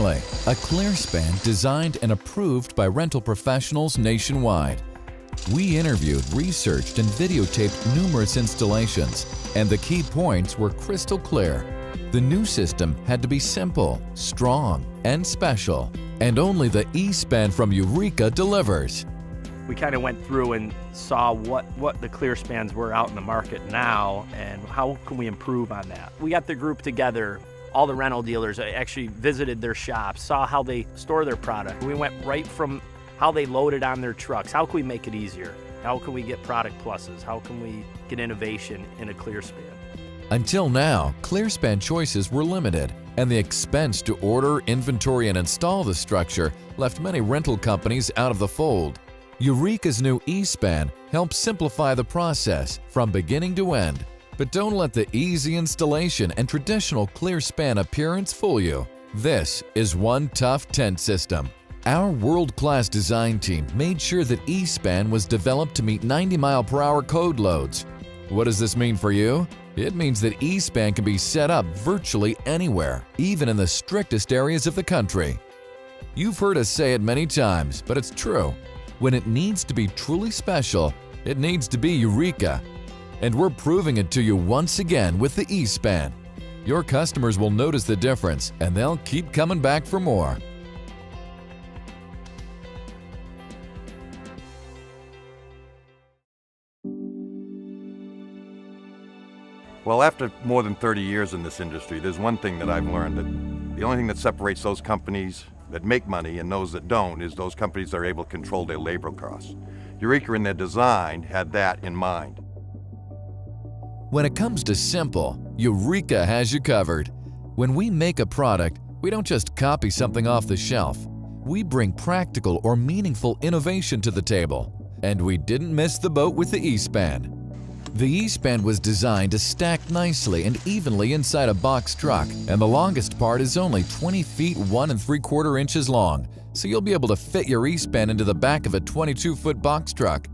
only, a clear span designed and approved by rental professionals nationwide. We interviewed, researched, and videotaped numerous installations, and the key points were crystal clear. The new system had to be simple, strong, and special, and only the E-span from Eureka delivers. We kind of went through and saw what the clear spans were out in the market now and how can we improve on that. We got the group together, all the rental dealers. I actually visited their shops, saw how they store their product. We went right from how they load it on their trucks. How can we make it easier? How can we get product pluses? How can we get innovation in a clear span? Until now, ClearSpan choices were limited, and the expense to order, inventory, and install the structure left many rental companies out of the fold. Eureka's new E-span helps simplify the process from beginning to end. But don't let the easy installation and traditional ClearSpan appearance fool you. This is one tough tent system. Our world-class design team made sure that E-span was developed to meet 90-mile-per-hour code loads. What does this mean for you? It means that E-span can be set up virtually anywhere, even in the strictest areas of the country. You've heard us say it many times, but it's true. When it needs to be truly special, it needs to be Eureka. And we're proving it to you once again with the E-span. Your customers will notice the difference, and they'll keep coming back for more. Well, after more than 30 years in this industry, there's one thing that I've learned, that the only thing that separates those companies that make money and those that don't is those companies that are able to control their labor costs. Eureka in their design had that in mind. When it comes to simple, Eureka has you covered. When we make a product, we don't just copy something off the shelf. We bring practical or meaningful innovation to the table. And we didn't miss the boat with the E-span. The E-span was designed to stack nicely and evenly inside a box truck, and the longest part is only 20 feet 1 3/4 inches long, so you'll be able to fit your E-span into the back of a 22-foot box truck.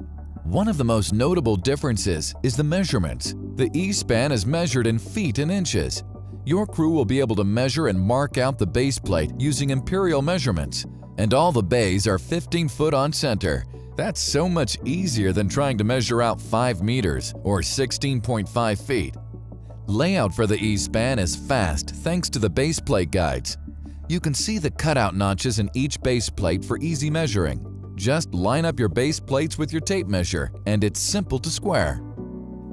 One of the most notable differences is the measurements. The E-span is measured in feet and inches. Your crew will be able to measure and mark out the base plate using imperial measurements, and all the bays are 15 foot on center. That's so much easier than trying to measure out 5 meters or 16.5 feet. Layout for the E-span is fast thanks to the base plate guides. You can see the cutout notches in each base plate for easy measuring. Just line up your base plates with your tape measure, and it's simple to square.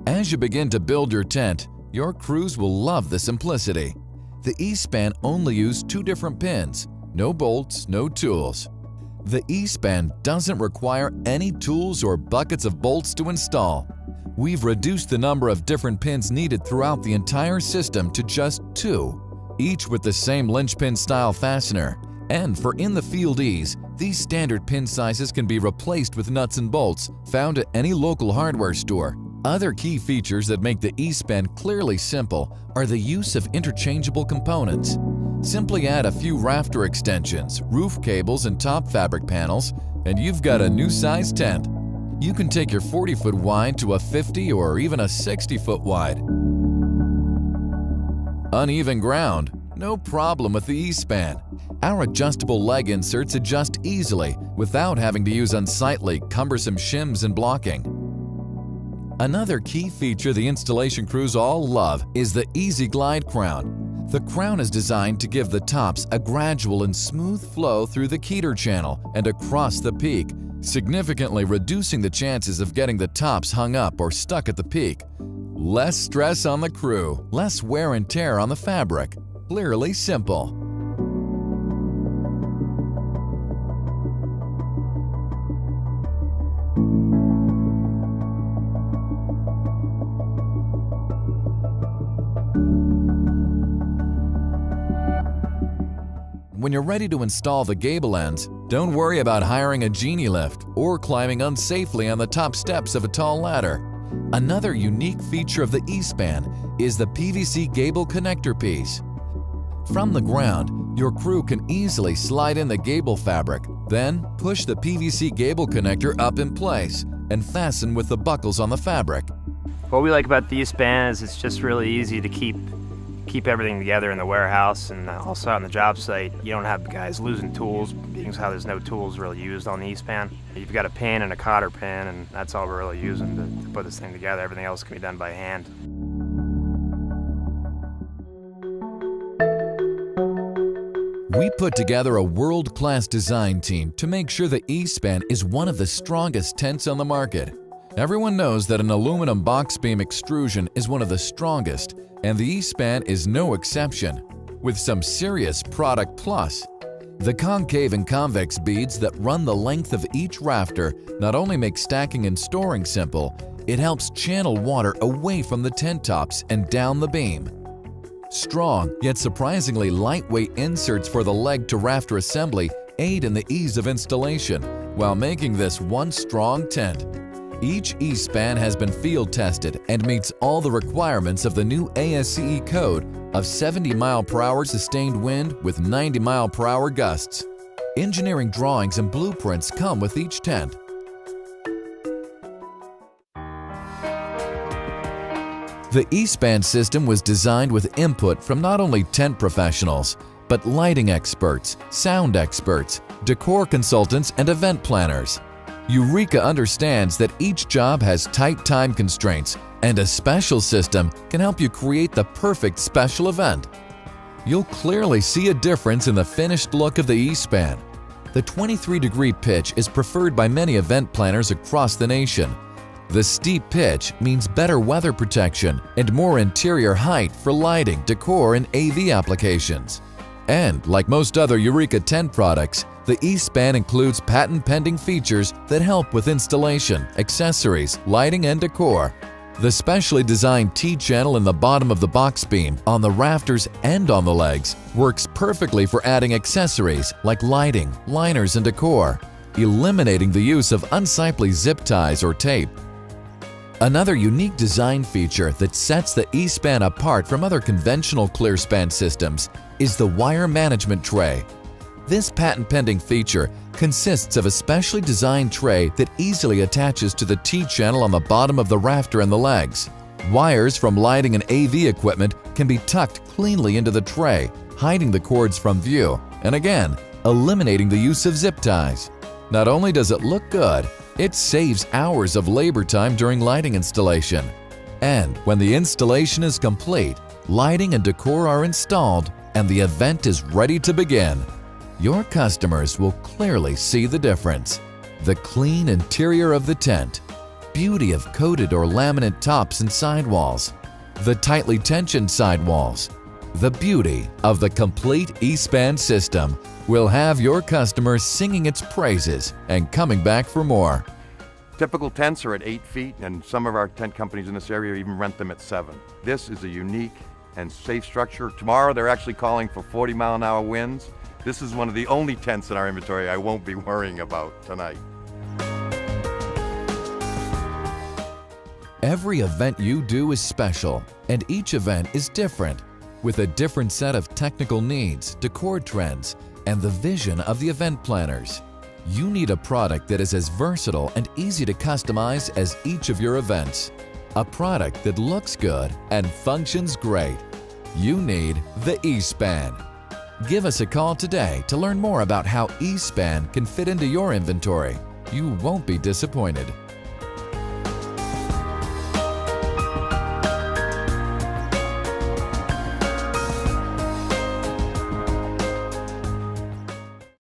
As you begin to build your tent, your crews will love the simplicity. The E-span only used 2 different pins, no bolts, no tools. The E-span doesn't require any tools or buckets of bolts to install. We've reduced the number of different pins needed throughout the entire system to just 2, each with the same linchpin style fastener. And for in-the-field ease, these standard pin sizes can be replaced with nuts and bolts found at any local hardware store. Other key features that make the E-span clearly simple are the use of interchangeable components. Simply add a few rafter extensions, roof cables, and top fabric panels, and you've got a new size tent. You can take your 40-foot wide to a 50 or even a 60-foot wide. Uneven ground? No problem with the E-span. Our adjustable leg inserts adjust easily without having to use unsightly, cumbersome shims and blocking. Another key feature the installation crews all love is the Easy Glide crown. The crown is designed to give the tops a gradual and smooth flow through the Keter channel and across the peak, significantly reducing the chances of getting the tops hung up or stuck at the peak. Less stress on the crew, less wear and tear on the fabric. Clearly simple. When you're ready to install the gable ends, don't worry about hiring a genie lift or climbing unsafely on the top steps of a tall ladder. Another unique feature of the E-span is the PVC gable connector piece. From the ground, your crew can easily slide in the gable fabric, then push the PVC gable connector up in place and fasten with the buckles on the fabric. What we like about the E-span is it's just really easy to keep keep everything together in the warehouse and also on the job site. You don't have guys losing tools, being how there's no tools really used on the E-span. You've got a pin and a cotter pin, and that's all we're really using to put this thing together. Everything else can be done by hand. We put together a world-class design team to make sure the E-span is one of the strongest tents on the market. Everyone knows that an aluminum box beam extrusion is one of the strongest, and the E-span is no exception, with some serious product plus. The concave and convex beads that run the length of each rafter not only make stacking and storing simple, it helps channel water away from the tent tops and down the beam. Strong yet surprisingly lightweight inserts for the leg to rafter assembly aid in the ease of installation while making this one strong tent. Each E-span has been field tested and meets all the requirements of the new ASCE code of 70 mph sustained wind with 90 mph gusts. Engineering drawings and blueprints come with each tent. The E-span system was designed with input from not only tent professionals, but lighting experts, sound experts, decor consultants, and event planners. Eureka understands that each job has tight time constraints, and a special system can help you create the perfect special event. You'll clearly see a difference in the finished look of the E-span. The 23-degree pitch is preferred by many event planners across the nation. The steep pitch means better weather protection and more interior height for lighting, decor, and AV applications. And like most other Eureka tent products, the E-span includes patent-pending features that help with installation, accessories, lighting, and decor. The specially designed T-channel in the bottom of the box beam, on the rafters, and on the legs works perfectly for adding accessories like lighting, liners, and decor, eliminating the use of unsightly zip ties or tape. Another unique design feature that sets the E-span apart from other conventional clearspan systems is the wire management tray. This patent-pending feature consists of a specially designed tray that easily attaches to the T-channel on the bottom of the rafter and the legs. Wires from lighting and AV equipment can be tucked cleanly into the tray, hiding the cords from view, and again, eliminating the use of zip ties. Not only does it look good, it saves hours of labor time during lighting installation. And when the installation is complete, lighting and decor are installed, and the event is ready to begin. Your customers will clearly see the difference. The clean interior of the tent, beauty of coated or laminate tops and sidewalls, the tightly tensioned sidewalls, the beauty of the complete E-span system will have your customers singing its praises and coming back for more. Typical tents are at 8 feet, and some of our tent companies in this area even rent them at 7. This is a unique and safe structure. Tomorrow they're actually calling for 40-mile-an-hour winds. This is one of the only tents in our inventory I won't be worrying about tonight. Every event you do is special, and each event is different, with a different set of technical needs, decor trends, and the vision of the event planners. You need a product that is as versatile and easy to customize as each of your events. A product that looks good and functions great. You need the E-span. Give us a call today to learn more about how E-span can fit into your inventory. You won't be disappointed.